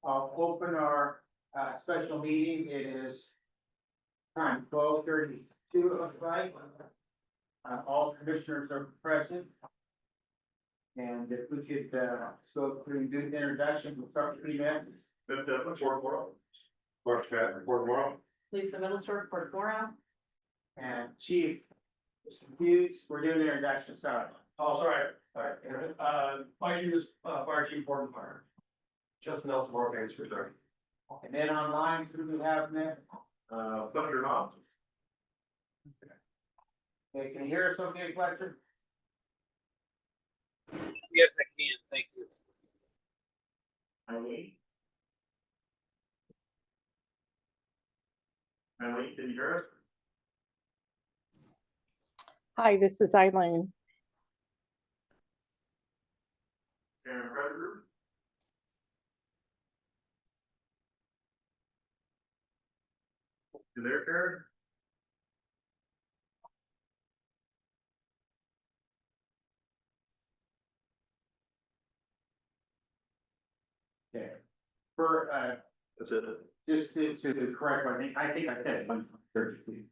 I'll open our special meeting. It is time 12:32, it looks like. All commissioners are present. And if we could go through and do the introduction, we'll start with the minutes. Morrow. Lisa Middlesworth, Port Morrow. And Chief is confused. We're doing the introduction, sorry. Oh, sorry. My name is Fire Chief Morgan Fire. Justin Nelson, Morgan Street there. And then online, who do we have there? Thunder Knob. Okay, can you hear us okay, Fletcher? Yes, I can. Thank you. Eileen, can you hear us? Hi, this is Eileen. Karen Predator. You there, Karen? Okay. For That's it. just to correct, I think I said 1:32.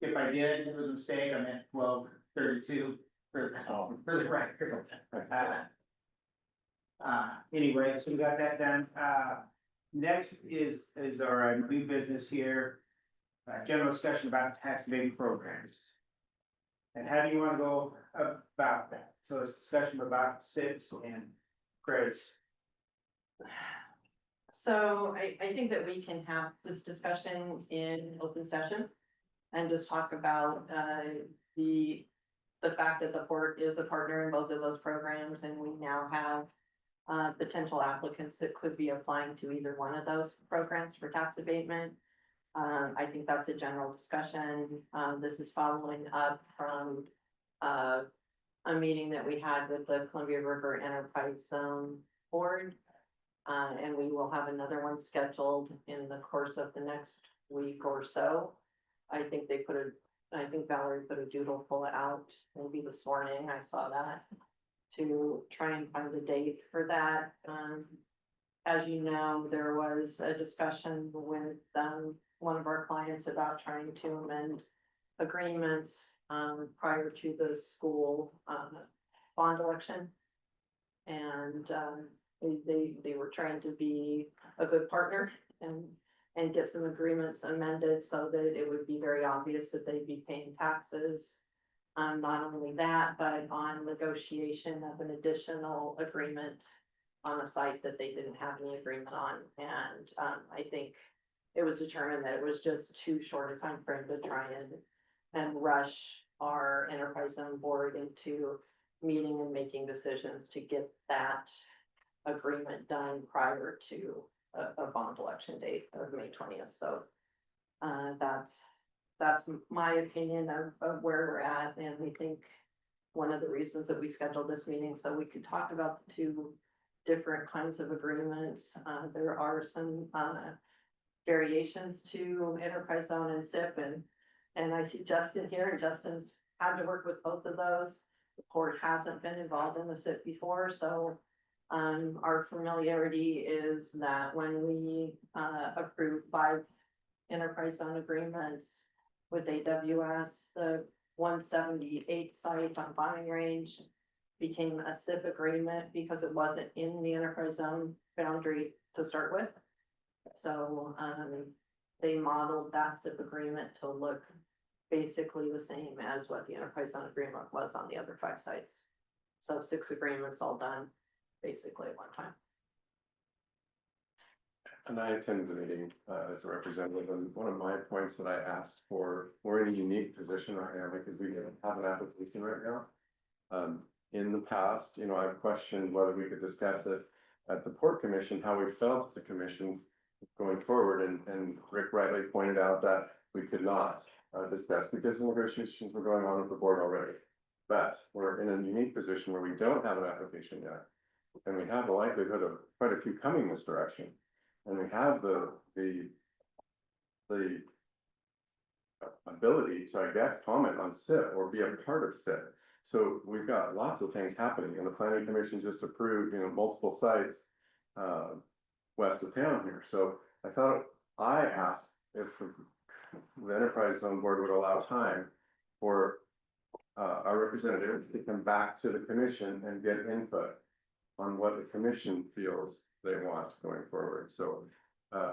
If I did, it was a mistake, I meant 12:32 for the record. Anyway, so we got that done. Next is our new business here. General discussion about tax abatement programs. And how do you want to go about that? So it's discussion about SIPs and credits. So I think that we can have this discussion in open session. And just talk about the fact that the port is a partner in both of those programs, and we now have potential applicants that could be applying to either one of those programs for tax abatement. I think that's a general discussion. This is following up from a meeting that we had with the Columbia River Enterprise Zone Board. And we will have another one scheduled in the course of the next week or so. I think Valerie put a doodle pull out maybe this morning. I saw that to try and find a date for that. As you know, there was a discussion with one of our clients about trying to amend agreements prior to the school bond election. And they were trying to be a good partner and get some agreements amended so that it would be very obvious that they'd be paying taxes. Not only that, but on negotiation of an additional agreement on a site that they didn't have any agreement on. And I think it was determined that it was just too short a time frame to try and rush our enterprise zone board into meeting and making decisions to get that agreement done prior to a bond election date of May 20th. So that's my opinion of where we're at. And we think one of the reasons that we scheduled this meeting, so we could talk about the two different kinds of agreements. There are some variations to enterprise zone and SIP, and I see Justin here, and Justin's had to work with both of those. The port hasn't been involved in the SIP before, so our familiarity is that when we approved 5 enterprise zone agreements with AWS, the 178 site on Bonning Range became a SIP agreement because it wasn't in the enterprise zone boundary to start with. So they modeled that SIP agreement to look basically the same as what the enterprise zone agreement was on the other 5 sites. So 6 agreements all done basically at one time. And I attended the meeting as a representative, and one of my points that I asked for, we're in a unique position right now because we have an application right now. In the past, I've questioned whether we could discuss it at the Port Commission, how we felt as a commission going forward, and Rick rightly pointed out that we could not discuss because the negotiations were going on with the board already. But we're in a unique position where we don't have an application yet. And we have the likelihood of quite a few coming this direction. And we have the ability to, I guess, comment on SIP or be a part of SIP. So we've got lots of things happening, and the planning commission just approved, multiple sites west of town here. So I asked if the enterprise zone board would allow time for our representative to come back to the commission and get input on what the commission feels they want going forward. So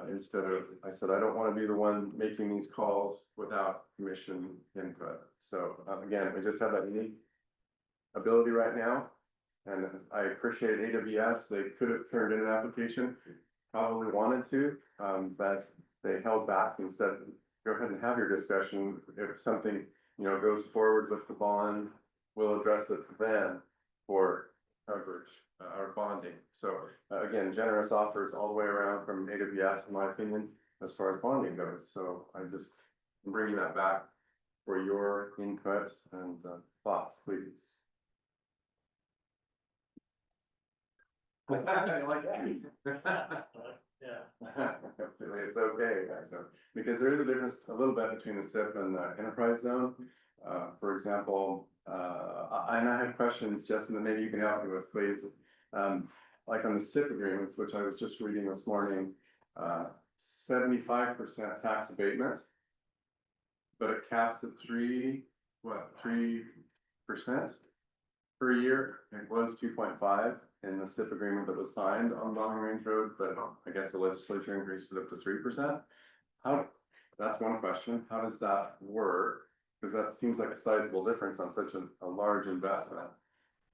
instead of, I said, I don't want to be the one making these calls without commission input. So again, we just have that unique ability right now. And I appreciate AWS. They could have turned in an application, probably wanted to, but they held back and said, go ahead and have your discussion. If something, goes forward with the bond, we'll address it then for coverage or bonding. So again, generous offers all the way around from AWS, in my opinion, as far as bonding goes. So I'm bringing that back for your input and thoughts, please. I like that. Yeah. It's okay, so, because there is a difference a little bit between the SIP and the enterprise zone. For example, and I have questions, Justin, that maybe you can help me with, please. Like on the SIP agreements, which I was just reading this morning, 75% tax abatement, but it caps at 3% per year. It was 2.5 in the SIP agreement that was signed on Long Range Road, but I guess the legislature increased it up to 3%. That's one question. How does that work? Because that seems like a sizable difference on such a large investment.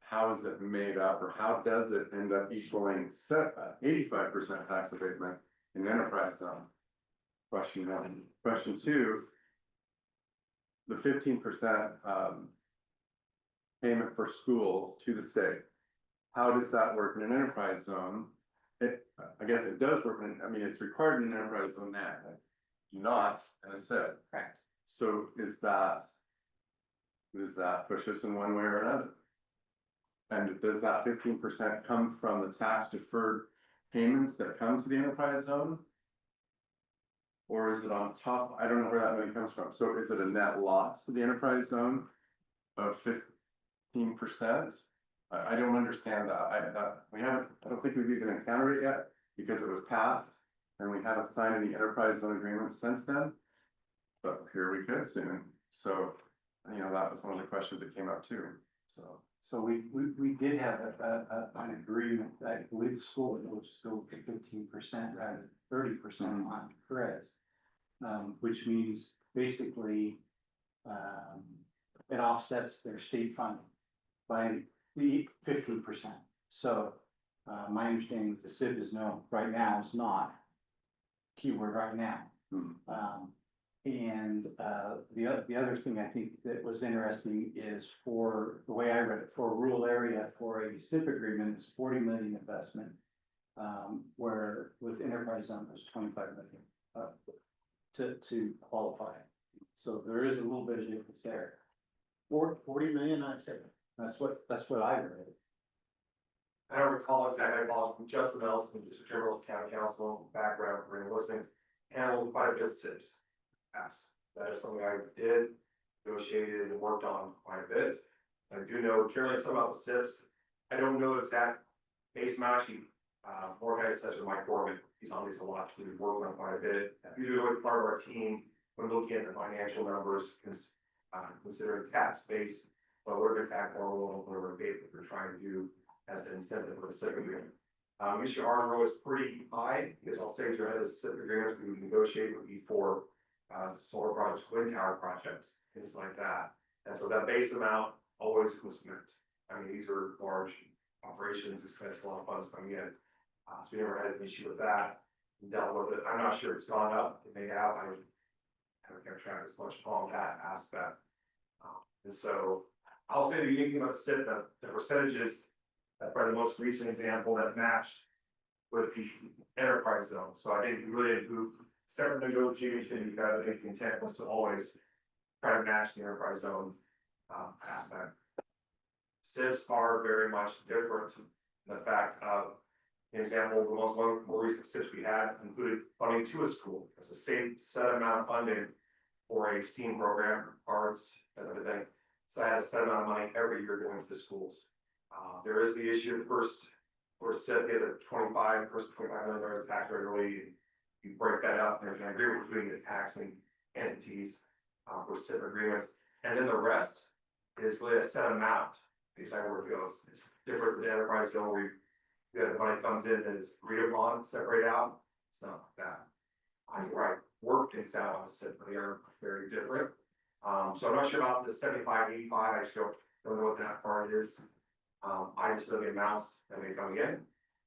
How is it made up, or how does it end up equaling 85% tax abatement in enterprise zone? Question one. Question two, the 15% payment for schools to the state. How does that work in an enterprise zone? I guess it does work it's required in an enterprise zone now, not in a SIP. Correct. So does that push us in one way or another? And does that 15% come from the tax deferred payments that come to the enterprise zone? Or is it on top? I don't know where that money comes from. So is it a net loss to the enterprise zone of 15%? I don't understand that. I don't think we've even encountered it yet because it was passed and we haven't signed any enterprise zone agreements since then. But here we could soon. So, that was one of the questions that came up too. So we did have an agreement, I believe the school was still 15% rather than 30% on credits. Which means basically, it offsets their state funding by the 15%. So, my understanding with the SIP is no, right now is not, keyword right now. And the other thing I think that was interesting is, for the way I read it, for a rural area, for a SIP agreement, it's 40 million investment. Where with enterprise zone, there's 25 million to qualify. So there is a little bit of difference there. 40 million, I said, that's what I read. I don't recall exactly, I apologize, from Justin Nelson, District General's County Council background for anyone listening, handled quite a bit of SIPs. Yes, that is something I did, negotiated and worked on quite a bit. I do know generally some about the SIPs. I don't know the exact base amount. Actually, Morrow Assessor Mike Gorman, he's on these a lot, we've worked on quite a bit. We do it part of our team when looking at the financial numbers, considering tax base, but we're going to tack more when we're trying to do as an incentive for the SIP agreement. Usually our row is pretty high, because I'll say during the SIP agreements we negotiate would be for solar projects, wind tower projects, things like that. And so that base amount always was met. I mean, these are large operations, expense a lot of funds coming in. So we never had an issue with that. We dealt with it. I'm not sure it's gone up. It may have. I haven't kept track as much on that aspect. And so I'll say the unique thing about the SIP, the percentages, that's probably the most recent example that matched with the enterprise zone. So I think we really improved separate negotiation, because I think the intent was to always try to match the enterprise zone aspect. SIPs are very much different in the fact of, an example, the most one more recent SIPs we had included funding to a school. It's the same set amount of funding for a STEAM program, arts, and everything. So I had a set amount of money every year going to the schools. There is the issue of the first or SIP, get a 25 million tax regularly. You break that up, and there's an agreement between the taxing entities, for SIP agreements, and then the rest is really a set amount, decide where it goes. It's different than the enterprise zone where the money comes in and is agreed upon, separate out, it's not like that. I work things out on a SIP, but they are very different. So I'm not sure about the 75-85. I just don't know what that part is. I just know the amounts that may come in,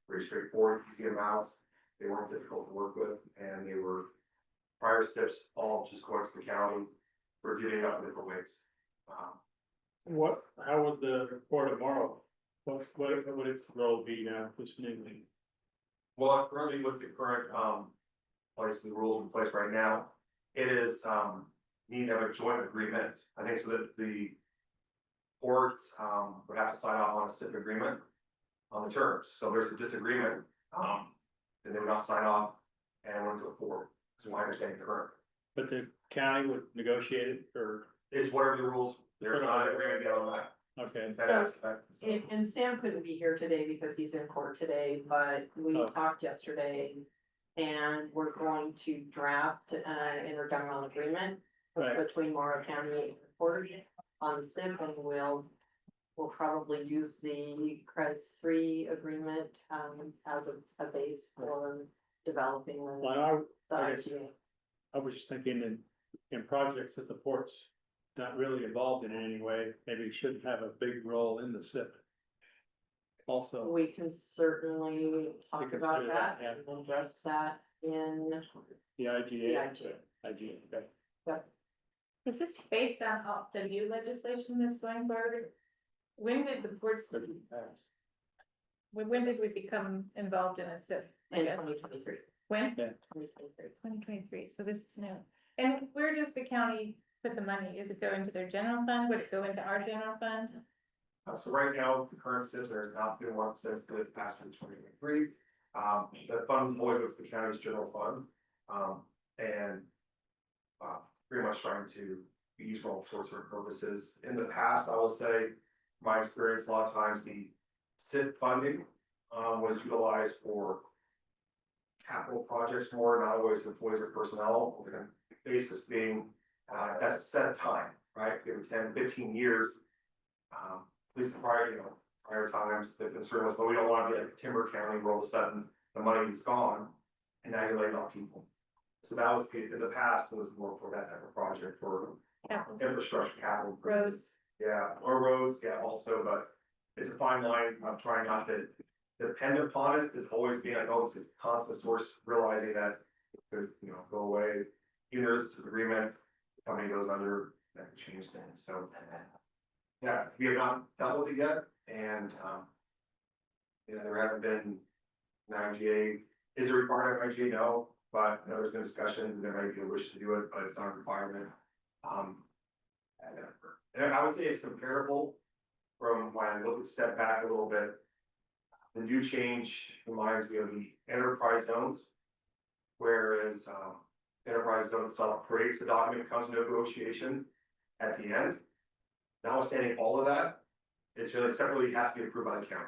very straightforward, easy amounts. They weren't difficult to work with, and they were prior SIPs all just going to the county for divvying up in different ways. How would the report of Morrow, what would its role be now, this new thing? Well, currently with the current, place, the rules in place right now, it is, need to have a joint agreement. I think so that the port, would have to sign off on a SIP agreement on the terms. So there's a disagreement, then they would not sign off and wouldn't go forward. That's my understanding current. But the county would negotiate it, or, It's whatever the rules, there's not an agreement yet on that. okay, That So, aspect, so. And Sam couldn't be here today because he's in court today, but we Oh. talked yesterday. And we're going to draft an intergovernmental agreement Right. between Morrow County and the port on the SIP, and we'll probably use the CREDS 3 agreement, as a base for developing well, the I guess- IGA. I was just thinking in projects that the port's not really involved in any way, maybe it shouldn't have a big role in the SIP. Also, We can certainly talk We can about do that that, yeah. and address that in the the IGA. IGA. IGA, okay. Is this based on all the new legislation that's going forward? When did the boards, Could be passed. when did we become involved in a SIP? I In guess? 2023. When? 2023. 2023, so this is new. And where does the county put the money? Is it go into their general fund? Would it go into our general fund? So right now, the current SIPs, there's not been one since the past in 2023. The fund always goes to the county's general fund. And pretty much trying to be used for all sorts of purposes. In the past, I will say, my experience, a lot of times the SIP funding was utilized for capital projects more, not always employees or personnel, with the basis being, that's a set time, right? Give 10, 15 years. At least the prior times, the concern was, but we don't want to be like Timber County where all of a sudden the money is gone and now you're laying off people. So that was in the past, it was more for that type of project for Capital. infrastructure capital. Roads. Yeah, or roads, yeah, also, but it's a fine line. I'm trying not to depend upon it. There's always being like, oh, it's a constant source, realizing that it could, go away. Either it's an agreement, the company goes under, that could change things, so. Yeah, we have not dealt with it yet, and, there hasn't been an IGA. Is it required of IGA? No, but there's been discussions, and there might be a wish to do it, but it's not a requirement. And I would say it's comparable from when I look at step back a little bit. The new change reminds me of the enterprise zones. Whereas, enterprise zone itself creates a document, comes to negotiation at the end. Notwithstanding all of that, it's really separately has to be approved by the county.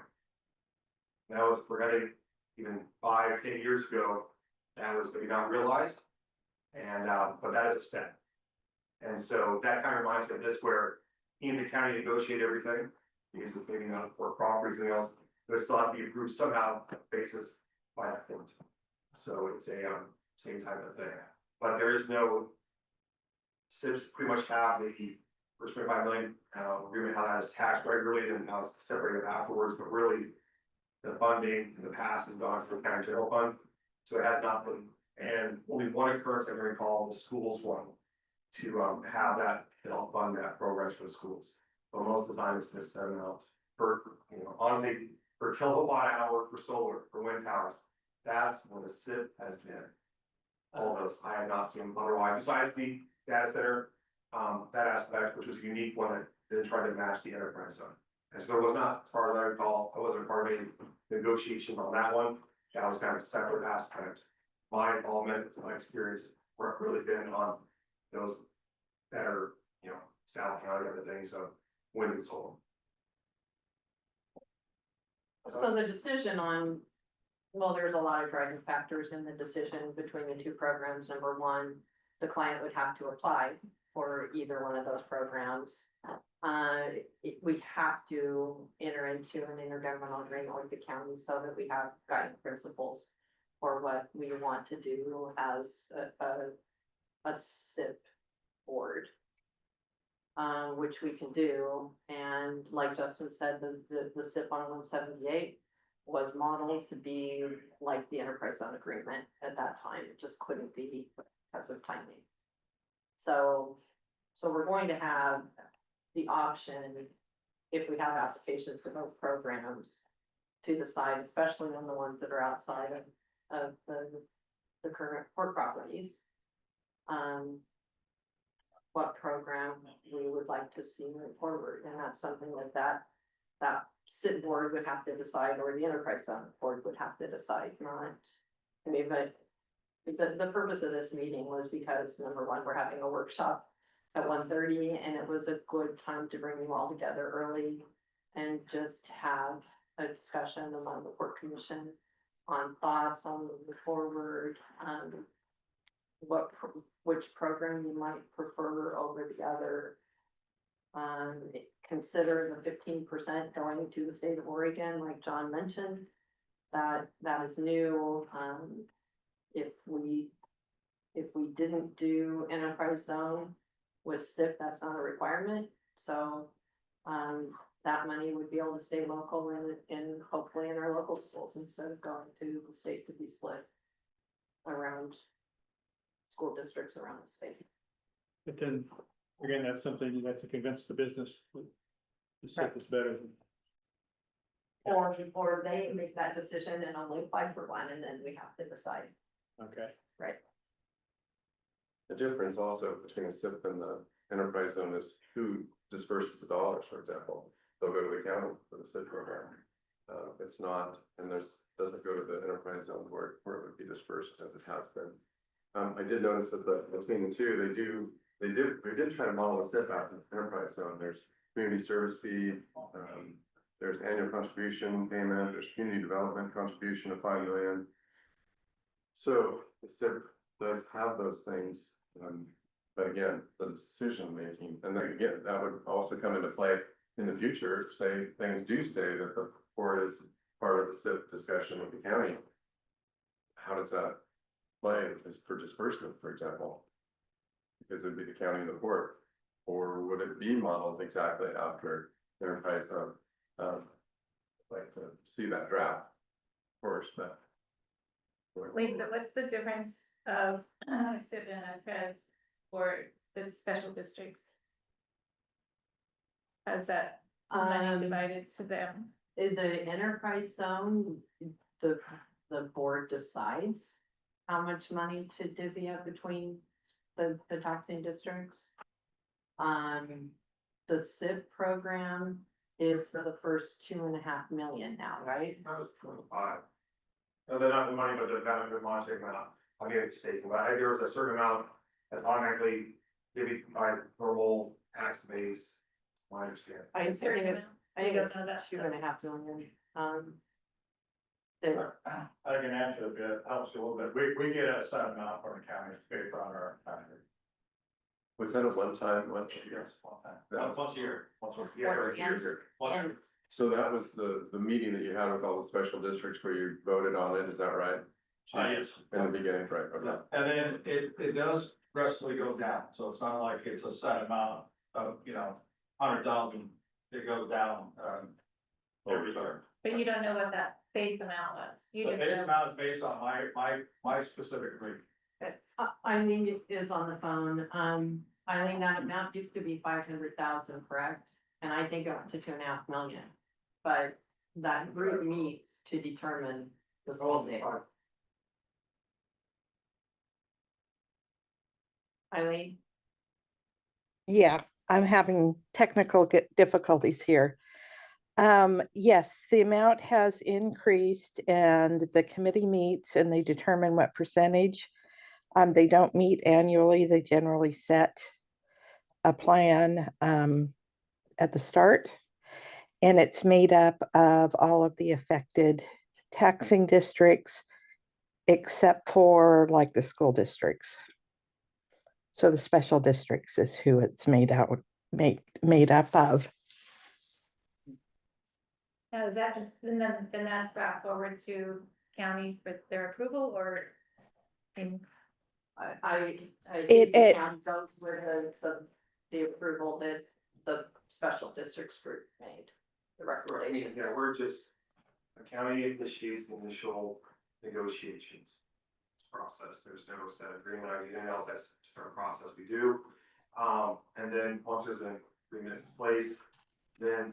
That was forgetting even 5, 10 years ago, that was maybe not realized. And, but that is a step. And so that kind of reminds me of this where even the county negotiate everything, because it's maybe not for properties and else, but still have to be approved somehow basis by that point. So it's a, same type of thing, but there is no. SIPs pretty much have the first 25 million, agreement how that is taxed regularly and how it's separated afterwards, but really. The funding in the past has gone to the county general fund, so it has not been, and only one occurrence I can recall, the schools one. To have that, to help fund that programs for the schools, but most of the time it's been set out for, honestly, for kilowatt hour for solar, for wind towers. That's what the SIP has been. All those, I have not seen otherwise, besides the data center, that aspect, which was a unique one that didn't try to match the enterprise zone. And so there was not, as far as I recall, I wasn't part of any negotiations on that one. That was kind of a separate aspect. My involvement, my experience, work really been on those that are, South County, other things of wind and solar. So the decision on, well, there's a lot of driving factors in the decision between the two programs. Number one, the client would have to apply for either one of those programs. We have to enter into an intergovernmental agreement with the county so that we have guiding principles for what we want to do as a SIP board. Which we can do, and like Justin said, the SIP on 178 was modeled to be like the enterprise zone agreement at that time, it just couldn't be because of timing. So we're going to have the option, if we have applications to both programs, to decide, especially on the ones that are outside of the current port properties. What program we would like to see move forward, and that's something that SIP board would have to decide, or the enterprise zone board would have to decide, not. I mean, but the purpose of this meeting was because, number one, we're having a workshop at 1:30, and it was a good time to bring you all together early and just have a discussion among the port commission on thoughts on moving forward, which program you might prefer over the other. Consider the 15% going to the state of Oregon, like John mentioned, that is new. If we didn't do enterprise zone with SIP, that's not a requirement, so that money would be able to stay local and hopefully in our local schools instead of going to the state to be split around school districts around the state. But then, again, that's something you have to convince the business. The SIP is better than. Or they make that decision and only apply for one, and then we have to decide. Okay. The difference also between a SIP and the enterprise zone is who disperses the dollars, for example. They'll go to the county for the SIP program. It's not, and doesn't go to the enterprise zone where it would be dispersed as it has been. I did notice that between the two, they did try to model a SIP out in the enterprise zone. There's community service fee, there's annual contribution payment, there's community development contribution of 5 million. So the SIP does have those things, but again, the decision making, and then again, that would also come into play in the future. Say things do stay that the port is part of the SIP discussion with the county. How does that play for disbursement, for example? Because it'd be the county and the port, or would it be modeled exactly after enterprise zone? Like to see that draft, of course, but. Lisa, what's the difference of SIP and enterprise for the special districts? How's that money divided to them? In the enterprise zone, the board decides how much money to divvy up between the taxing districts. The SIP program is the first 2.5 million now, right? That was 25. No, they're not the money, but they're kind of the monetary amount. I'll get it stated, but there was a certain amount that's automatically given by normal tax base. I understand. I think Certain it's, amount? I think You it's don't know that. 2.5 million. I can answer a bit, helps you a little bit. We get a set amount from the county based on our factor. Was that a one-time? Yes, one time. Once a year. Once a Yeah. year. And So that was the meeting that you had with all the special districts where you voted on it, is that right? Yes. In the beginning, right, okay. And then it does progressively go down, so it's not like it's a set amount of, $100,000, it goes down, every year. But you don't know what that base amount was. You The just base know. amount is based on my specific rate. Eileen is on the phone. Eileen, that amount used to be 500,000, correct? And I think it went to 2.5 million. But that group meets to determine the school day. Eileen, Yeah, I'm having technical difficulties here. Yes, the amount has increased and the committee meets and they determine what percentage. They don't meet annually. They generally set a plan at the start. And it's made up of all of the affected taxing districts, except for like the school districts. So the special districts is who it's made up of. Now, is that just, then that's brought forward to county for their approval or? in- I It- think the goes with the approval that the special districts group made, the recommendation. Yeah, we're just, the county initiates the initial negotiations process. There's no set agreement or anything else. That's just our process we do. And then once there's an agreement in place, then,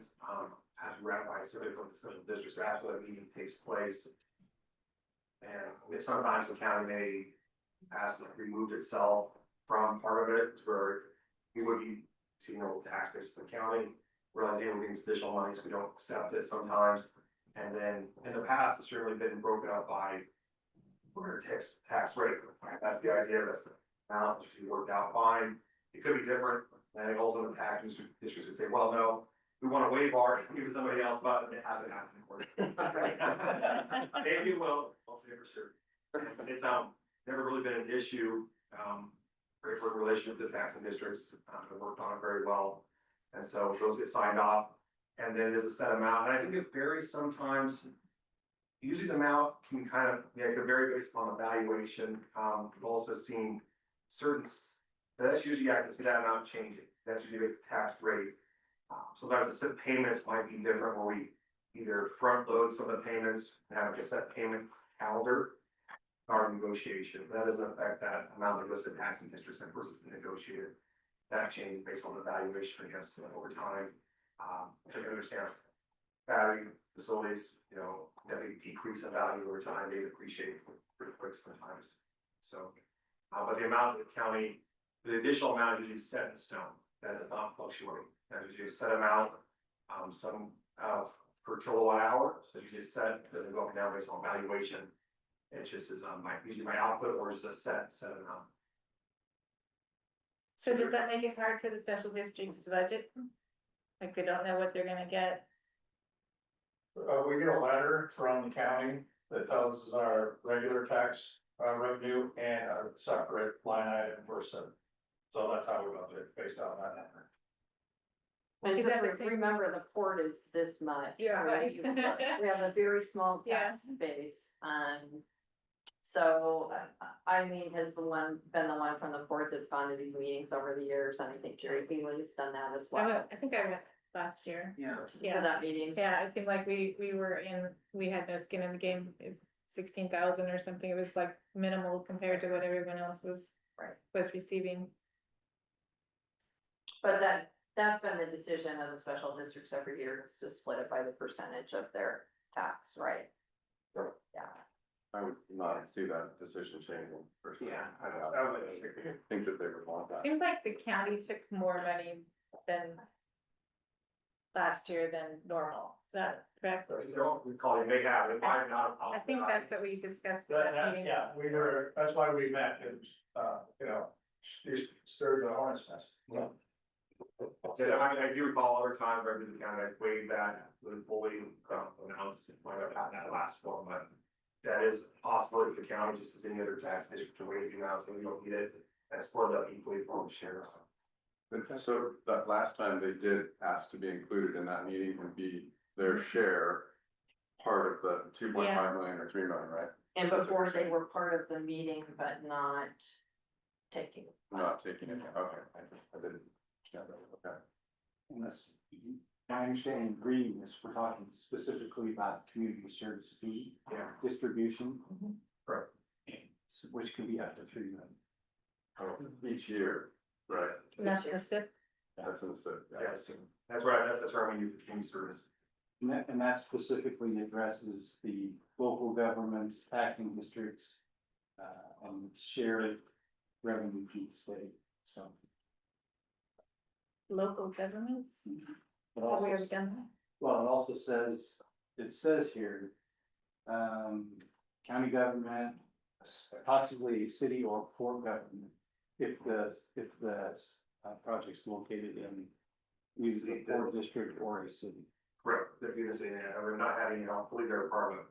has to ratify somebody from the special district. So after that meeting takes place. And sometimes the county may ask to remove itself from part of it, where we would be seeing no tax base to the county. Realizing we're getting additional money, so we don't accept it sometimes. And then in the past, it's certainly been broken up by where tax rate. That's the idea, that's the amount, which should be worked out fine. It could be different, and also the tax districts would say, well, no, we want to waive our, give it to somebody else, but it hasn't happened. Maybe it will, I'll say for sure. It's, never really been an issue, great for relationship with the taxing districts, have worked on it very well. And so those get signed off, and then there's a set amount, and I think it varies sometimes. Usually the amount can kind of, yeah, it could vary based on evaluation. We've also seen certain, that's usually, I can see that amount changing. That's usually the tax rate. Sometimes the set payments might be different, where we either front load some of the payments and have a set payment calendar. Our negotiation, that doesn't affect that amount that goes to taxing districts and versus the negotiated. That changes based on the valuation, I guess, over time. So you understand, battery facilities, definitely decrease in value over time, they depreciate pretty quick sometimes. So, but the amount that the county, the additional amount is usually set in stone, that does not fluctuate. That is usually a set amount, some, per kilowatt hour, so it's usually set, it doesn't go up and down based on valuation. It just is usually my output or just a set amount. So does that make it hard for the special districts to budget? Like they don't know what they're gonna get? We get a letter from the county that tells us our regular tax revenue and our separate line item for SIP. So that's how we budget based on that number. And Is that just the same- remember, the port is this much. Yeah, right. We have a very small tax base, so Eileen has been the one from the port that's gone to these meetings over the years, and I think Jerry Healy's done that as well. I think I went last year. For that meeting. Yeah, it seemed like we had no skin in the game, 16,000 or something. It was like minimal compared to what everyone else was receiving. But that's been the decision of the special districts every year, is to split it by the percentage of their tax, right? Yeah. I would not see that decision changing personally. Yeah, I would think that they would want that. Seems like the county took more money than last year than normal. Is that correct? So you don't recall, you may have, it might not. I think that's what we discussed at that meeting. Yeah, that's why we met, stirred the hornet's nest. Yeah, I do recall other times where the county like way back, really fully announced, might have had that last one, but that is possible if the county, just as any other tax district, to waive the amounts, and we don't need it, that's split up equally for the share. So that last time they did ask to be included in that meeting and be their share part of the 2.5 million or 3 million, right? And before they were part of the meeting, but not taking. Not taking it, okay, I didn't. Okay. Unless, my understanding of green is we're talking specifically about community service fee distribution. Correct. Which can be up to 3 million. Oh, each year, right? And that's the SIP. That's in the SIP. Yes, that's right, that's the term we use for community service. And that specifically addresses the local governments, taxing districts, and shared revenue to the state, so. Local governments. But Have also, we ever done that? well, it also says, it says here, county government, possibly city or port government, if the project's located in either a port district or a city. Correct. they're doing this, and we're not having, you know, fully their apartment.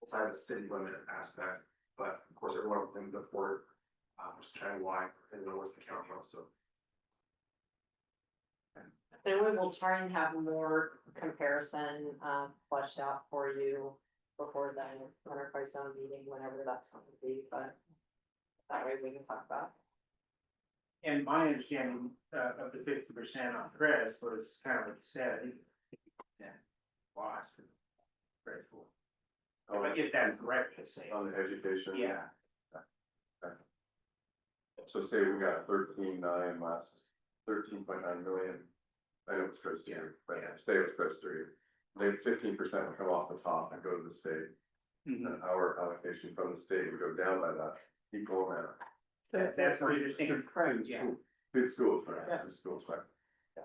Inside the city limit aspect, but of course, everyone within the port, which is kind of why, and then what's the county also. Then we will try and have more comparison, fleshed out for you before the enterprise zone meeting, whenever that's going to be, but that way we can talk about it. And my understanding, of the 50% on Crest was kind of like you said, I think it's 50% lost. Very cool. But if that's correct to say, On the education. yeah, So say we got 13.9 last, 13.9 million. I know it's Chris three, but say it's Chris three. They 15% would come off the top and go to the state. Mhm. And our allocation from the state would go down by that equal amount. So it's that's what you're thinking, Correct. yeah. Good schools, right? Yeah. Good schools, right? Yeah.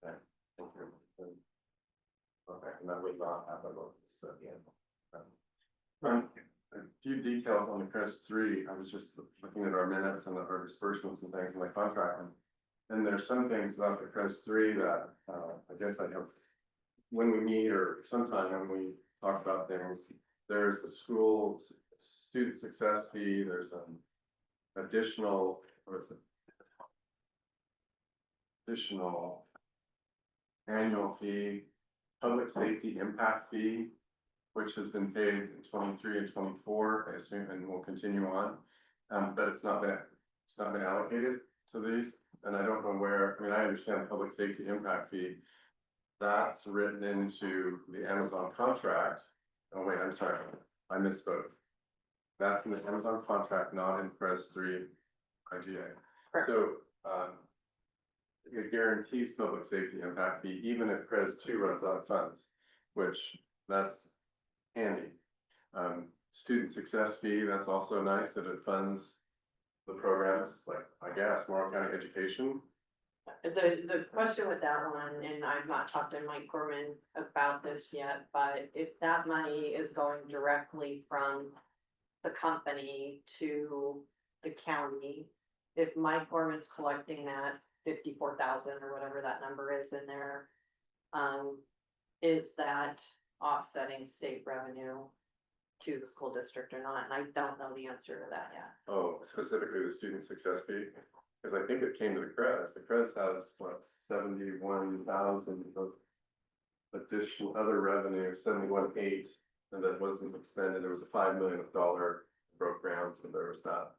Yeah, thank you. Okay, and that would not happen, so, yeah. A few details on the Crest three, I was just looking at our minutes and our disbursements and things in the contract. And there's some things about the Crest three that, I guess I have, when we meet or sometime when we talk about things, there's the school student success fee, there's an additional, what is it? Additional annual fee, public safety impact fee, which has been paid in 23 and 24, I assume, and will continue on. But it's not been allocated to these, and I don't know where, I mean, I understand the public safety impact fee. That's written into the Amazon contract. Oh, wait, I'm sorry, I misspoke. That's in the Amazon contract, not in Pres 3 IGA. Correct. So, it guarantees public safety impact fee, even if Pres 2 runs out of funds, which that's handy. Student success fee, that's also nice that it funds the programs, like, I guess, Morrow County Education. The question with that one, and I've not talked to Mike Gorman about this yet, but if that money is going directly from the company to the county, if Mike Gorman's collecting that 54,000 or whatever that number is in there, is that offsetting state revenue to the school district or not? And I don't know the answer to that yet. Oh, specifically the student success fee, because I think it came to the Crest. The Crest has what, 71,000 of additional other revenue, 71.8, and that wasn't expended. There was a $5 million broke ground, so there was that.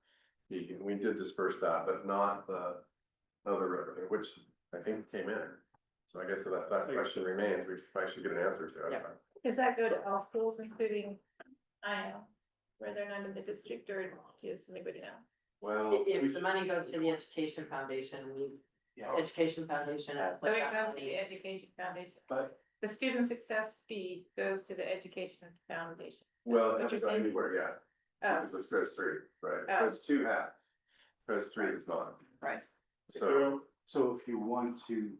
We did disperse that, but not the other revenue, which I think came in. So I guess that question remains. We probably should get an answer to it. Yeah. Does that go to all schools, including, where they're not in the district, or does anybody know? Well, If the money goes to the education foundation, education foundation. has So put it that goes to money- the education foundation. But The student success fee goes to the education foundation. well, it What you're hasn't gone saying? anywhere yet, Oh, because it's Crest 3, right? Oh. Crest 2 has. Crest 3 is not. Right. So, if you want to.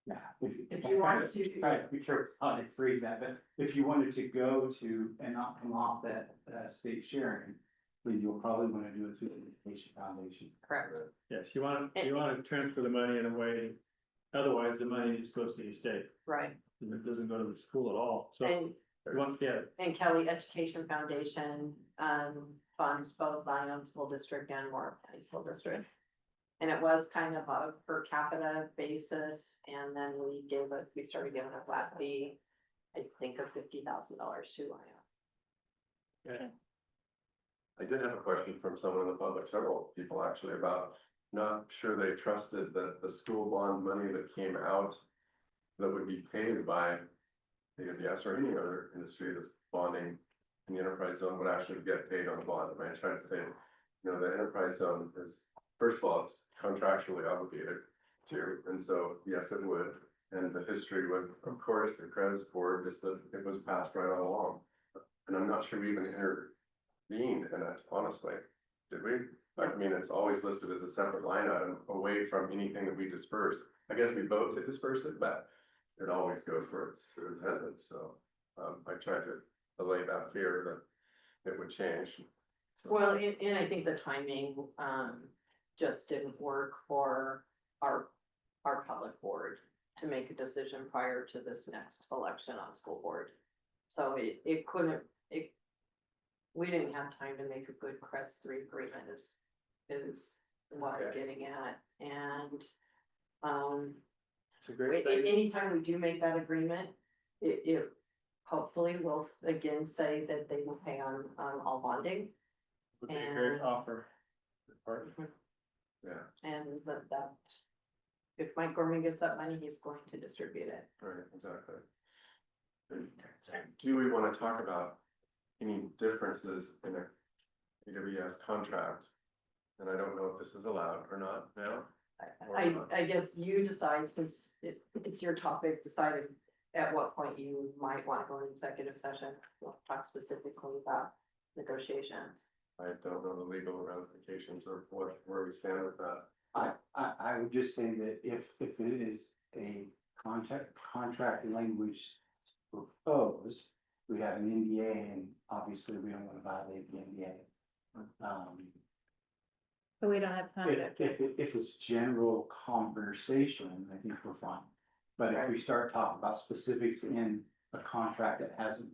Yeah. If you want to- Try to be careful how to phrase that, but if you wanted to go to and not come off that, state sharing, then you'll probably want to do it through the education foundation. Correct. Yes, you want to transfer the money in a way, otherwise the money just goes to the state, Right. and it doesn't go to the school at all, so. And Once, yeah, And Kelly Education Foundation, funds both Zion School District and Morrow County School District. And it was kind of a per capita basis, and then we started giving a flat fee, I think of $50,000 to Zion. I did have a question from someone in the public, several people actually, about not sure they trusted that the school bond money that came out that would be paid by the ABS or any other industry that's bonding in the enterprise zone would actually get paid on the bond. And I tried to say, you know, the enterprise zone is, first of all, it's contractually obligated to, and so, yes, it would. And the history would, of course, the credits board, just that it was passed right on along. And I'm not sure we even intervened in it, honestly. Did we? I mean, it's always listed as a separate line item away from anything that we dispersed. I guess we vote to disperse it, but it always goes where it's intended, so, I tried to allay that fear that it would change. So- Well, and I think the timing, just didn't work for our our public board to make a decision prior to this next election on school board. So it couldn't, we didn't have time to make a good CREZ 3 agreement is what I'm Okay. getting at, and, It's a great thing. anytime we do make that agreement, it hopefully will again say that they will pay on, all bonding, Would be a great and- offer. Partner. Yeah, and that if Mike Gorman gets that money, he's going to distribute it. right, exactly. Do we want to talk about any differences in a AWS contract? And I don't know if this is allowed or not now. I guess you decide, since it's your topic, decided at what point you might want to go into executive session, we'll talk specifically about negotiations. I don't know the legal ramifications or where we stand with that. I would just say that if it is a contract language proposed, we have an NDA and obviously we don't want to violate the NDA. But we don't have contact. If it's general conversation, I think we're fine. But if we start talking about specifics in a contract that hasn't,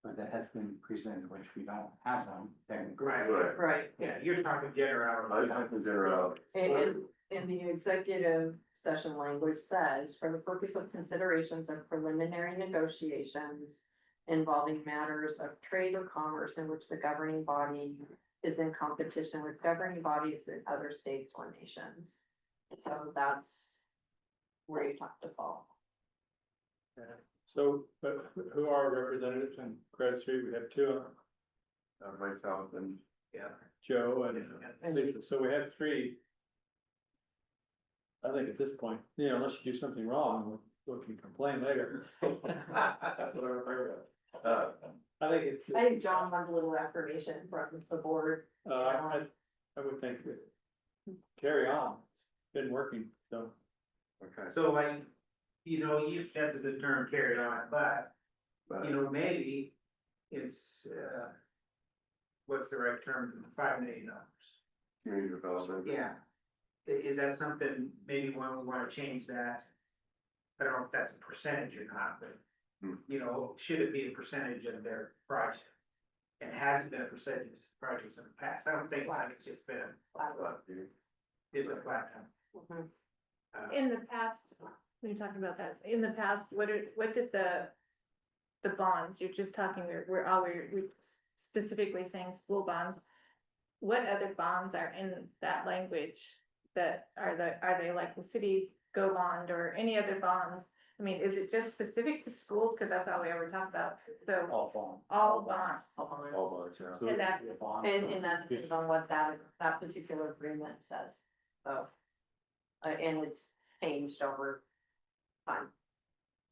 or that has been presented, which we don't have one, then. Right. Right. Yeah, you're talking general. I think in general, And the executive session language says, for the purpose of considerations of preliminary negotiations involving matters of trade or commerce in which the governing body is in competition with governing bodies in other states or nations. So that's where you talk to Paul. So, but who are our representatives in CREZ 3? We have two, myself and Joe and Lisa, so we have three. I think at this point, unless you do something wrong, we can complain later. that's what I remember. I think it's. I think John wants a little affirmation from the board. I would think that carry on, it's been working, so. Okay. So like, that's a good term, carry on, but, maybe it's, what's the right term, $5 million. Community development. Yeah. Is that something, maybe when we wanna change that? I don't know if that's a percentage or not, but, should it be a percentage of their project? And has it been a percentage of projects in the past? I don't think so. It's just been it's a flat time. Mhm. In the past, we were talking about that, in the past, what did the bonds, you're just talking, we're specifically saying school bonds. What other bonds are in that language that are they like the city go bond or any other bonds? I mean, is it just specific to schools? Cause that's all we ever talk about, so All bonds. all bonds. All bonds, yeah. And that's, And that depends on what that particular agreement says, so. And it's changed over time.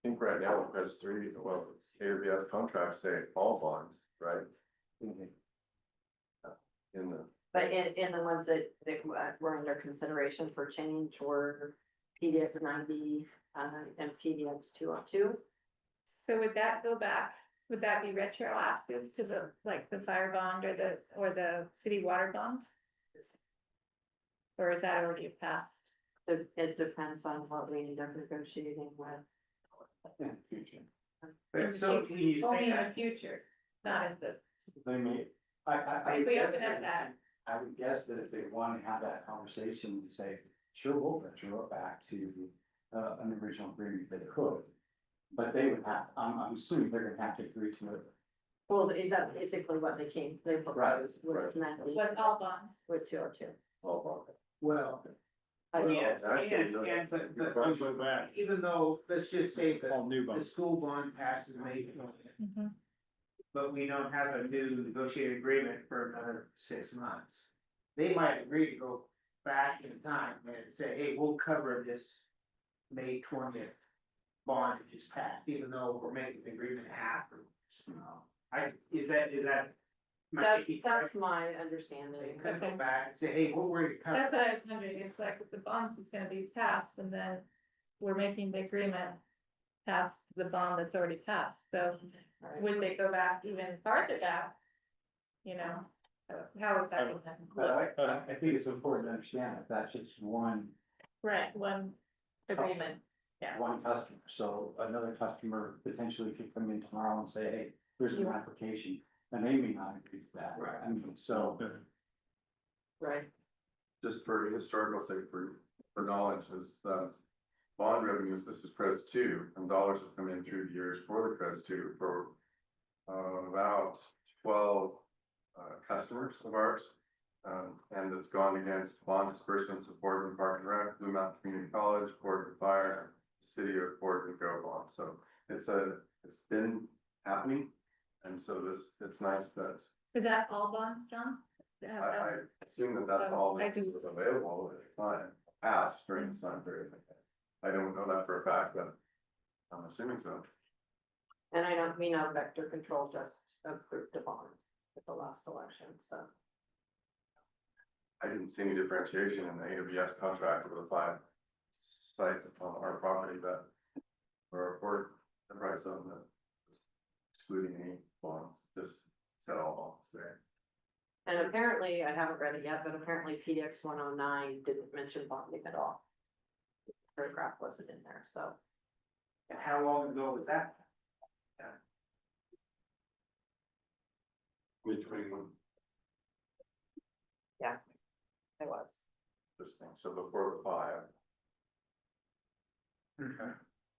I think right now, CREZ 3, well, AWS contracts say all bonds, right? In the, But in the ones that were under consideration for change were PDX 90 and PDX 202. so would that go back, would that be retroactive to the, like the fire bond or the city water bond? Or is that already passed? It depends on what we end up negotiating with. In the future. But so when you Only say in the that, future, not in the, They may, I if we guess open up that. I would guess that if they want to have that conversation and say, sure, we'll retro it back to an original agreement, they could. But they would have, I'm assuming they're gonna have to agree to it. Well, that's basically what they proposed with right. 90, With all bonds. with 202. all bonds. well, Well, yes, actually, no, and, that's a good but question. Go back, even though, let's just say that all new the bonds. school bond passes May, Mhm. but we don't have a new negotiated agreement for another 6 months. They might agree to go back in time and say, hey, we'll cover this May 20th bond that just passed, even though we're making the agreement after. Is that? am I thinking That's correct? my They understanding. could go back and say, hey, we're gonna That's cover. what I was wondering, it's like if the bonds was gonna be passed and then we're making the agreement past the bond that's already passed, so would they go back even farther back? You know, how is that gonna happen? But I think it's important to understand that that's just one Right, one agreement, yeah. one customer, so another customer potentially could come in tomorrow and say, hey, here's an application, and they may not agree to that. Right. I mean, so. Right. Just for historical sake, for knowledge, is the bond revenues, this is Pres two, and dollars have come in through the years for the Pres two for about 12 customers of ours. And it's gone against bond disbursements of Boardman Park and Rec, Blue Mountain Community College, Boardman Fire, City of Boardman Go Bond. So it's been happening. And so it's nice that Is that all bonds, John? I assume that that's all I that just- was available at the time, passed during this time period. I don't know that for a fact, but I'm assuming so. And we know Vector Control just approved a bond at the last election, so. I didn't see any differentiation in the AWS contract over the 5 sites on our property that were the price of the excluding any bonds, just said all bonds there. And apparently, I haven't read it yet, but apparently PDX 109 didn't mention bonding at all. The paragraph wasn't in there, so. And how long ago was that? Mid-21, It was. this thing, so before the 5. Okay.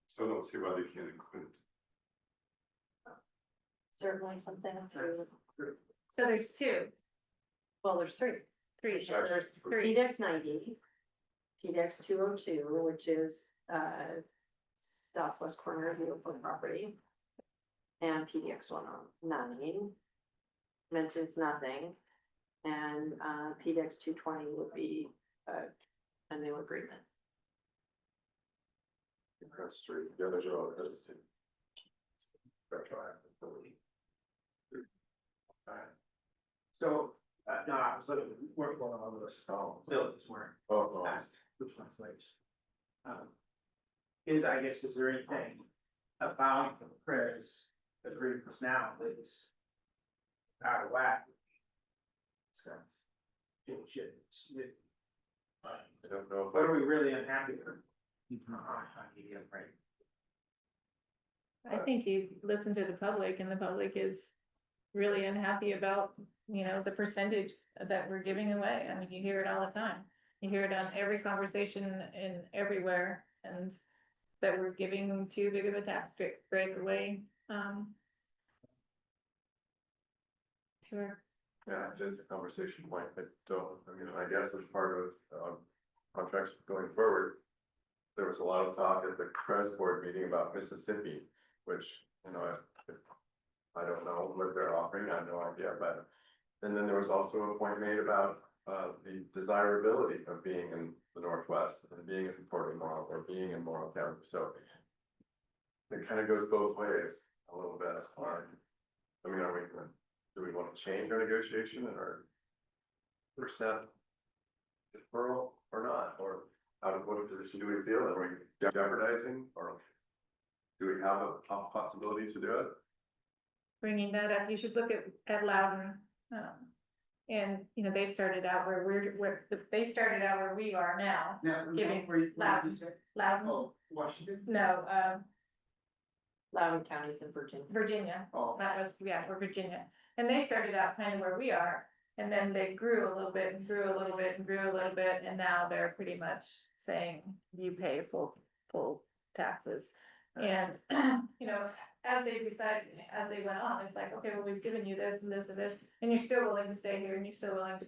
Still don't see why they can't include. Certainly something to, So there's two, well, there's three. three, There's three. PDX 90, PDX 202, which is southwest corner of beautiful property. And PDX 109 mentions nothing. And PDX 220 would be a new agreement. That's 3, the others are all those 2. Retroactive. So, no, I was looking, we're going on those, facilities weren't Oh, asked, which one place? Is there anything about the prayers that brings us now that is out of whack? It's kind of shit. I don't know if What are we really unhappy with? Right. I think you listen to the public and the public is really unhappy about, the percentage that we're giving away. I mean, you hear it all the time. You hear it on every conversation in everywhere, and that we're giving too big of a tax break away, to our. Yeah, it is a conversation point, I guess as part of contracts going forward. There was a lot of talk at the Pres board meeting about Mississippi, which, I don't know what they're offering, I have no idea, but. And then there was also a point made about the desirability of being in the Northwest and being in Port of Morrow or being in Morrow County, so. It kind of goes both ways a little bit. Do we want to change our negotiation and our percent deferral or not, or out of what position do we feel, are we jeopardizing, or do we have a possibility to do it? Bringing that up, you should look at Loudon, and, they started out they started out where we are now, giving Loudon, Washington? no, Loudoun County's in Virginia. Virginia. Oh. That was, we're Virginia, and they started out kind of where we are, and then they grew a little bit and grew a little bit and grew a little bit, and now they're pretty much saying you pay full taxes. And, as they decided, as they went on, it's like, okay, well, we've given you this and this and this, and you're still willing to stay here, and you're still willing to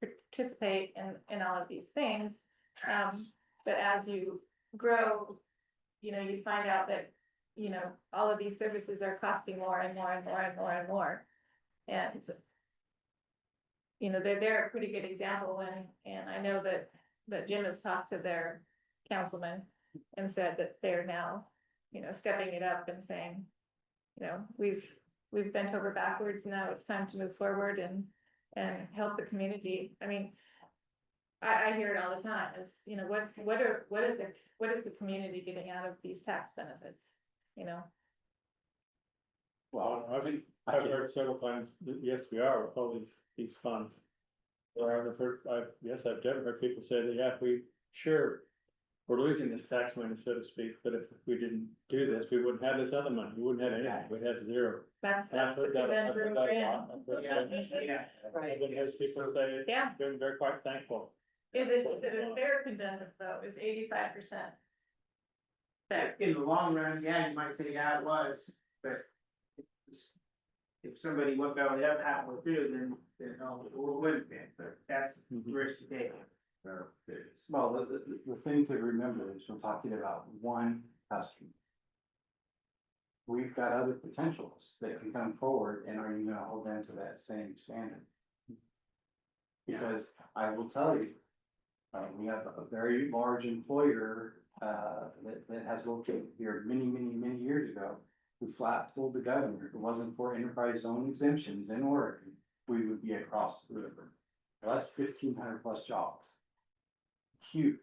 participate in all of these things. But as you grow, you find out that, all of these services are costing more and more and more and more and more. And, they're a pretty good example, and I know that Jim has talked to their councilman and said that they're now, stepping it up and saying, we've bent over backwards, now it's time to move forward and help the community. I mean, I hear it all the time, is, what is the community getting out of these tax benefits, Well, I've heard several times, that yes, we are with all these funds. Or I've never heard people say that, yeah, sure, we're losing this tax money, so to speak, but if we didn't do this, we wouldn't have this other money, we wouldn't have anything, we'd have zero. That's And I've the heard that, I've heard conundrum that we're a in. lot. I've heard that. Yeah. Right. I've heard people say, Yeah. they're quite thankful. Is it a fair conundrum though, is 85%? Fair, In the long run, yeah, you might say, yeah, it was, but if somebody went belly up halfway through, then no, it wouldn't be, but that's the risk you take. Well, the thing to remember is we're talking about one customer. We've got other potentials that can come forward, and are you gonna hold them to that same standard? Because I will tell you, we have a very large employer, that has located here many years ago, who flat told the governor, if it wasn't for enterprise zone exemptions in Oregon, we would be across the river. Well, that's 1,500 plus jobs. Huge.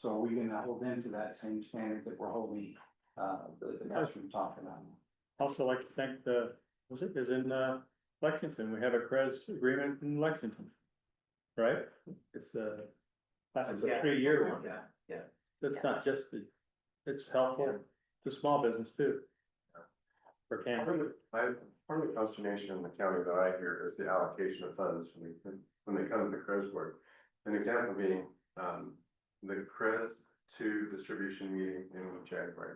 So are we gonna hold them to that same standard that we're holding, the customer talking about? Also like to thank is in Lexington, we have a CREZ agreement in Lexington. Right? It's it's a 3-year one. Yeah. It's not just it's helpful to small business too. For Canada. Part of the consternation in the county that I hear is the allocation of funds when they come to the CREZ board. An example being, the CREZ 2 distribution meeting in January.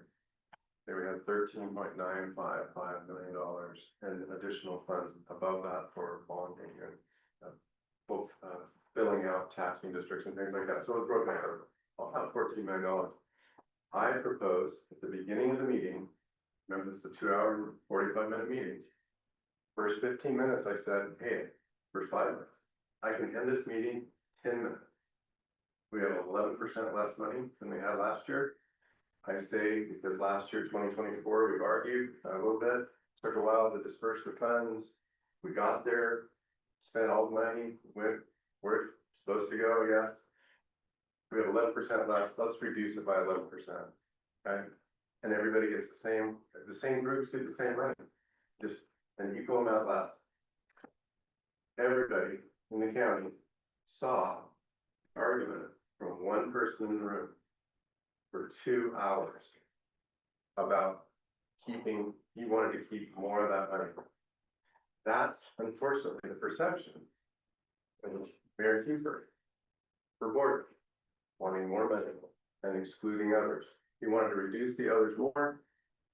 They would have $13.955 million and additional funds above that for bonding and both filling out taxing districts and things like that. So it's broken out about $14 million. I proposed at the beginning of the meeting, remember it's a 2-hour, 45-minute meeting. First 15 minutes, I said, hey, first 5 minutes, I can end this meeting 10 minutes. We have 11% less money than we had last year. I say because last year, 2024, we've argued a little bit, took a while to disperse the funds. We got there, spent all the money, went where it's supposed to go, yes. We have 11% less, let's reduce it by 11%, okay? And everybody gets the same groups get the same money, just an equal amount less. Everybody in the county saw argument from one person in the room for 2 hours about he wanted to keep more of that money. That's unfortunately the perception. It was Mayor Kiefer for board, wanting more money and excluding others. He wanted to reduce the others more,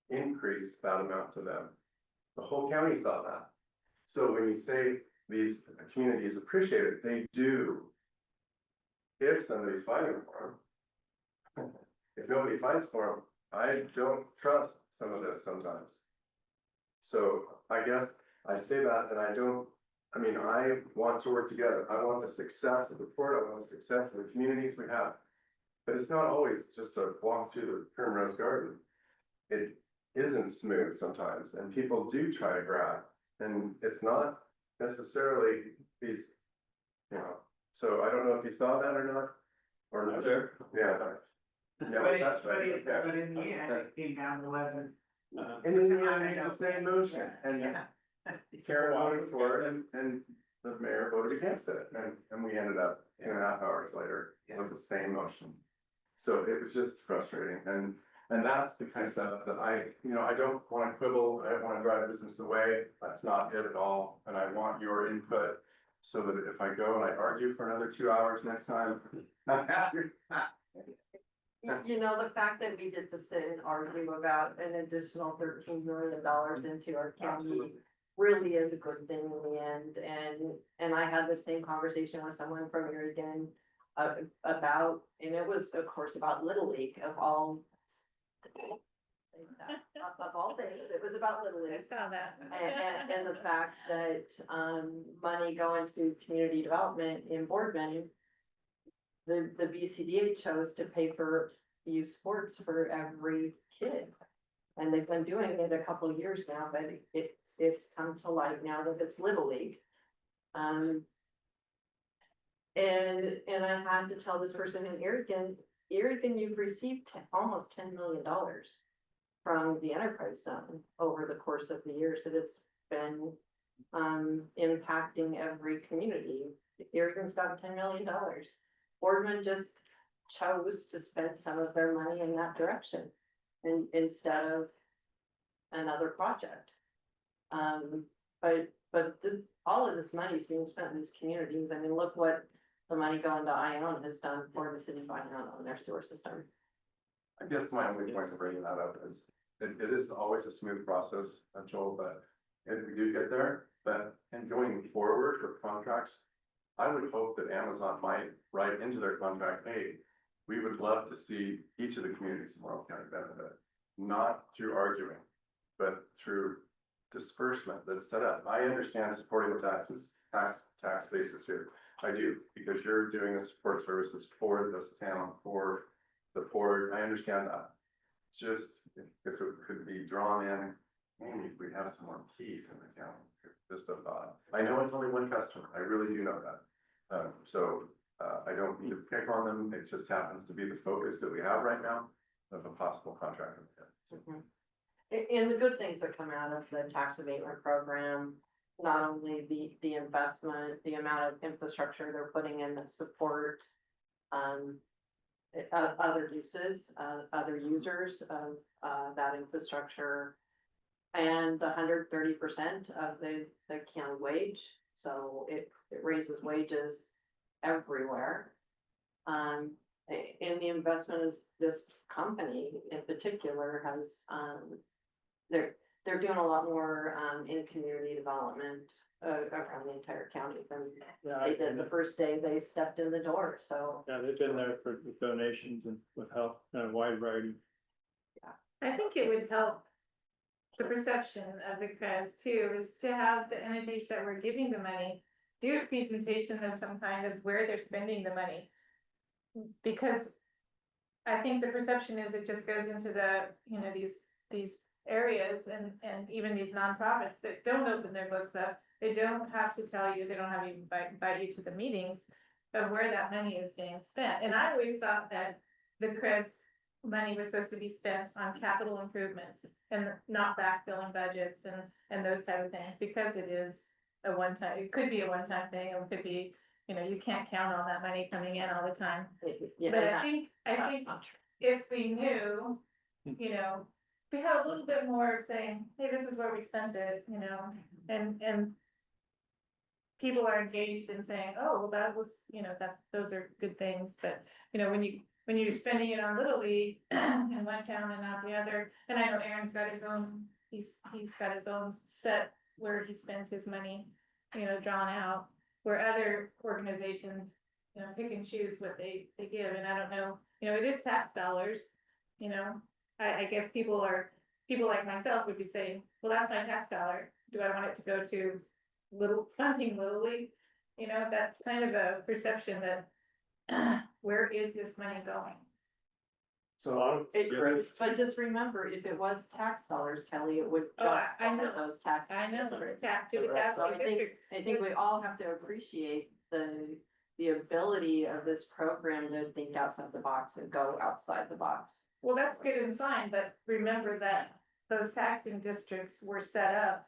increase that amount to them. The whole county saw that. So when you say these communities appreciate it, they do. If somebody's fighting for them. If nobody fights for them, I don't trust some of this sometimes. So I guess I say that and I want to work together. I want the success of the port. I want the success of the communities we have. But it's not always just a walk through the primrose garden. It isn't smooth sometimes, and people do try to grab, and it's not necessarily these, so I don't know if you saw that or not, or not. Sure. Yeah. Yeah, that's right. Yeah. But in the end, it came down to 11. And then I made the same motion, and Karen voted for it, and the mayor voted against it, and we ended up 2.5 hours later with the same motion. So it was just frustrating, and that's the kind of stuff that I don't want to quibble, I don't want to drive business away, that's not it at all, and I want your input, so that if I go and I argue for another 2 hours next time, I'm happy. The fact that we get to sit and argue about an additional $13 million into our county Absolutely. really is a good thing in the end. And I had the same conversation with someone from Oregon about, and it was of course about Little League of all things, it was about Little I League. saw that. And the fact that money going to community development in Boardman, the BCDA chose to pay for youth sports for every kid. And they've been doing it a couple of years now, but it's come to light now that it's Little League. And I had to tell this person in Oregon, you've received almost $10 million from the enterprise zone over the course of the years that it's been impacting every community. Oregon's got $10 million. Boardman just chose to spend some of their money in that direction. Instead of another project. All of this money is being spent in these communities. I mean, look what the money going to Ione has done for the city of Ione on their sewer system. I guess my only point to bringing that up is, it is always a smooth process, Joel, but if we do get there, and going forward for contracts, I would hope that Amazon might write into their contract, hey, we would love to see each of the communities in Morrow County benefit, not through arguing, but through disbursement that's set up. I understand supporting the tax basis here. I do, because you're doing the support services for this town, for the port. I understand that. Just if it could be drawn in, maybe if we have some more peace in the town, just a thought. I know it's only one customer. I really do know that. I don't mean to pick on them. It just happens to be the focus that we have right now of a possible contract. And the good things that come out of the tax abatement program, not only the investment, the amount of infrastructure they're putting in that support other uses, other users of that infrastructure, and 130% of the county wage. So it raises wages everywhere. And the investment is, this company in particular has, they're doing a lot more in community development around the entire county than they did the first day they stepped in the door, so. Yeah, they've been there for with donations and with help, wide variety. I think it would help the perception of the CREZ too, is to have the entities that were giving the money do a presentation of some kind of where they're spending the money. Because I think the perception is it just goes into the, these areas and even these nonprofits that don't open their books up. They don't have to tell you, they don't have to invite you to the meetings of where that money is being spent. And I always thought that the CREZ money was supposed to be spent on capital improvements and not backfilling budgets and those type of things, because it is a one-time, it could be a one-time thing, or it could be, you can't count on that money coming in all the time. Yeah, But I that- think that's not true. if we knew, if we had a little bit more of saying, hey, this is where we spent it, and people are engaged in saying, oh, well, that was, those are good things, but, when you're spending it on Little League in one town and not the other, and I know Aaron's got his own, he's got his own set where he spends his money, drawn out, where other organizations, pick and choose what they give, and I don't know, it is tax dollars, I guess people like myself would be saying, well, that's my tax dollar, do I want it to go to funding Little League? That's kind of a perception that, where is this money going? So But just remember, if it was tax dollars, Kelly, it would Oh, just I go know. to those tax. I know, districts. tax to the So tax district. I think we all have to appreciate the ability of this program to think outside the box and go outside the box. Well, that's good and fine, but remember that those taxing districts were set up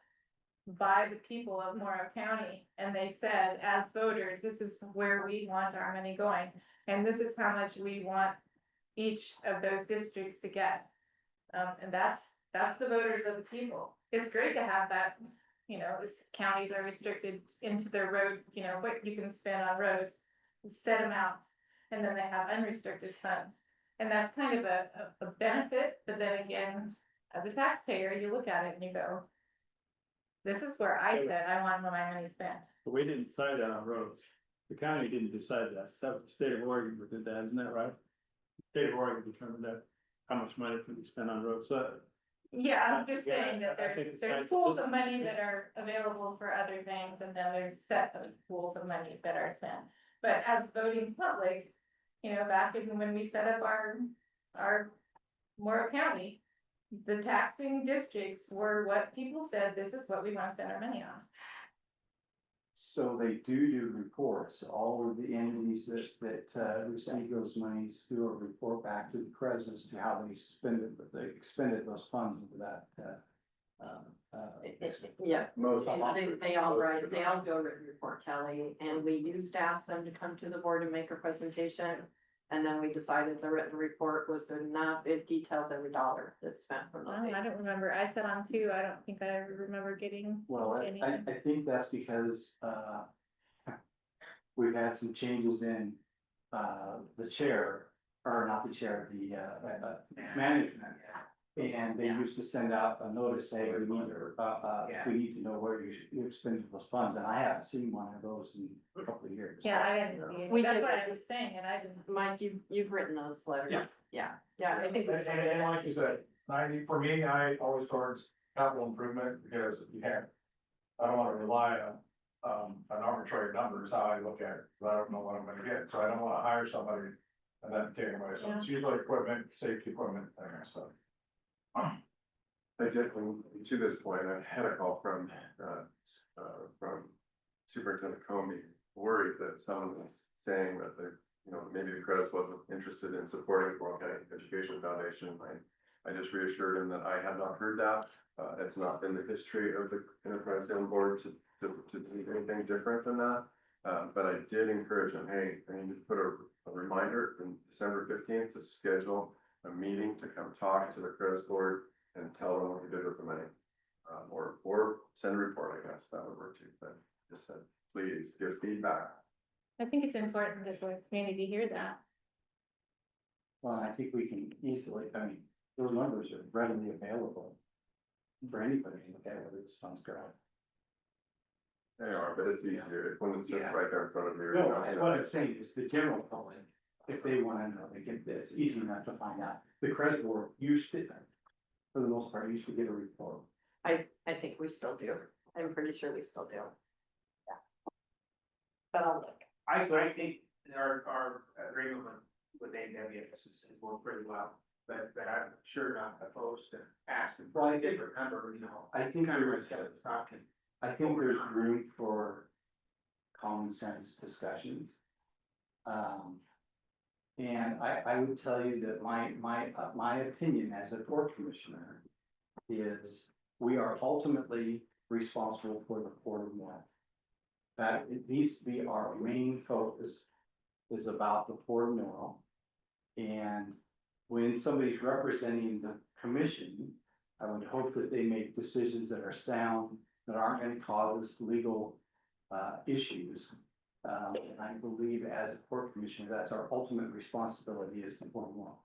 by the people of Morrow County, and they said, as voters, this is where we want our money going, and this is how much we want each of those districts to get. And that's the voters of the people. It's great to have that, counties are restricted into their road, what you can spend on roads, set amounts, and then they have unrestricted funds. And that's kind of a benefit, but then again, as a taxpayer, you look at it and you go, this is where I said I want my money spent. But we didn't decide that on roads. The county didn't decide that. That was the state of Oregon who did that, isn't that right? The state of Oregon determined that, how much money can be spent on roads. So Yeah, I'm just saying that I think it's there's nice. pools of money that are available for other things, and then there's set of pools of money that are spent. But as voting public, back when we set up our Morrow County, the taxing districts were what people said, this is what we want to spend our money on. So they do reports, all of the entities that receive those monies do a report back to the CREZ as to how they expended those funds with that. Yeah, Most. they all do a written report, Kelly, and we used to ask them to come to the board and make a presentation. And then we decided the written report was good enough. It details every dollar that's spent from those. I don't remember. I said on two. I don't think I ever remember getting. Well, I think that's because, we've had some changes in, the chair, or not the chair, the, management. And they Yeah. used to send out a notice saying, we need to know where you expended those funds, and I haven't seen one of those in a couple of years. Yeah, I didn't see it. We That's did. what I was saying, and I didn't. Mike, you've written those letters. Yeah. Yeah, I think we And, still and, did and that. like you said, 90, for me, I always towards capital improvement, because you can't, I don't wanna rely on, an arbitrary number is how I look at it, 'cause I don't know what I'm gonna get, so I don't wanna hire somebody and then take away, so it's usually equipment, safety equipment, that kind of stuff. I did, to this point, I had a call from Superintendent Comey, worried that someone was saying that maybe the Credits wasn't interested in supporting the Morrow County Education Foundation. I just reassured him that I had not heard that. It's not been the history of the Enterprise Zone Board to do anything different than that. But I did encourage him, hey, I need to put a reminder in December 15th to schedule a meeting to come talk to the Credits Board and tell them what we did with the money. Or send a report, I guess, that would work too, but just said, please give feedback. I think it's important that the community hear that. Well, I think we can easily, I mean, those numbers are readily available for anybody to look at whether this funds go out. They are, but it's easier when it's just Yeah. right there in front of you. No, what I'm saying is the general public, if they wanna know, they get this, easy enough to find out. The Credit Board used to, for the most part, used to get a report. I think we still do. I'm pretty sure we still do. Yeah. But I'll look. I think our agreement with AWS is worked pretty well, but I'm sure not opposed to asking for a different number, I think kind of there's, talking. I think there's room for common sense discussions. And I would tell you that my opinion as a board commissioner is we are ultimately responsible for the Port of Morrow. That it needs to be our main focus is about the Port of Morrow. And when somebody's representing the commission, I would hope that they make decisions that are sound, that aren't gonna cause us legal issues. And I believe as a port commissioner, that's our ultimate responsibility is the Port of Morrow.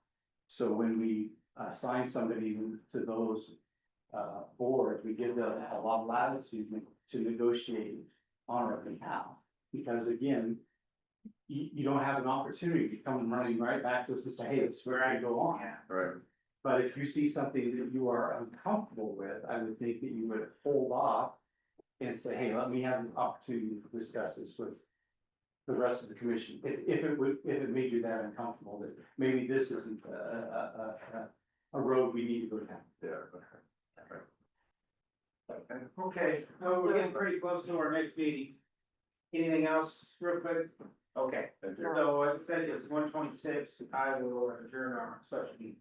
So when we assign somebody to those boards, we give them a lot of latitude to negotiate on our behalf. Because again, you don't have an opportunity to come running right back to us and say, hey, this is where I go on. Right. But if you see something that you are uncomfortable with, I would think that you would hold off and say, hey, let me have an opportunity to discuss this with the rest of the commission. If it made you that uncomfortable, that maybe this isn't a road we need to go down. Yeah. Okay, well, we're getting pretty close to our next meeting. Anything else real quick? Okay, Thank you. so I said it's 1:26. I will adjourn our special meeting.